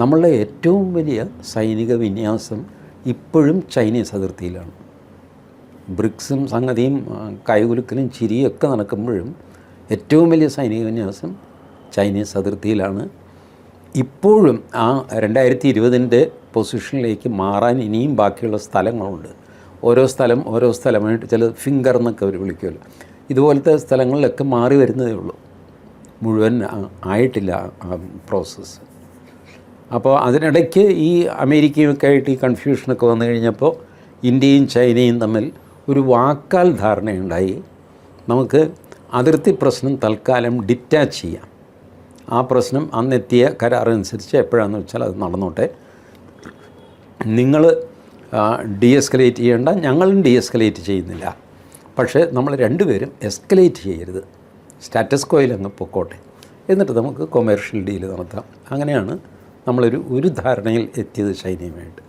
നമ്മളുടെ ഏറ്റവും വലിയ സൈനിക വിന്യാസം ഇപ്പോഴും ചൈനീസ് അതിർത്തിയിലാണ്. ബ്രിക്സും സംഗതിയും കൈകുലുക്കലും ചിരിയൊക്കെ നടക്കുമ്പോഴും ഏറ്റവും വലിയ സൈനിക വിന്യാസം ചൈനീസ് അതിർത്തിയിലാണ്. ഇപ്പോഴും ആ 2020 പൊസിഷനിലേക്ക് മാറാൻ ഇനിയും ബാക്കിയുള്ള സ്ഥലങ്ങളുണ്ട്. ഓരോ സ്ഥലമായിട്ട് ചില ഫിംഗർ എന്നൊക്കെ അവർ വിളിക്കുമല്ലോ, ഇതുപോലത്തെ സ്ഥലങ്ങളിലൊക്കെ മാറി വരുന്നതേ ഉള്ളൂ. മുഴുവൻ ആയിട്ടില്ല ആ പ്രോസസ്സ്. അപ്പോൾ അതിനിടയ്ക്ക് ഈ അമേരിക്കയൊക്കെ ആയിട്ട് ഈ കൺഫ്യൂഷനൊക്കെ വന്നു കഴിഞ്ഞപ്പോൾ ഇന്ത്യയും ചൈനയും തമ്മിൽ ഒരു വാക്കാൽ ധാരണയുണ്ടായി. നമുക്ക് അതിർത്തി പ്രശ്നം തൽക്കാലം ഡിറ്റാച്ച് ചെയ്യാം. ആ പ്രശ്നം അന്നെത്തിയ കരാറനുസരിച്ച് എപ്പോഴാണെന്ന് വെച്ചാൽ അത് നടന്നോട്ടെ. നിങ്ങൾ ഡീഎസ്കലേറ്റ് ചെയ്യേണ്ട, ഞങ്ങളും ഡീഎസ്കലേറ്റ് ചെയ്യുന്നില്ല. പക്ഷേ നമ്മൾ രണ്ടുപേരും എസ്കലേറ്റ് ചെയ്യരുത്, സ്റ്റാറ്റസ് കോയിൽ അങ്ങ് പൊക്കോട്ടെ, എന്നിട്ട് നമുക്ക് കൊമേർഷ്യൽ ഡീൽ നടത്താം. അങ്ങനെയാണ് നമ്മളൊരു ധാരണയിൽ എത്തിയത് ചൈനയുമായിട്ട്.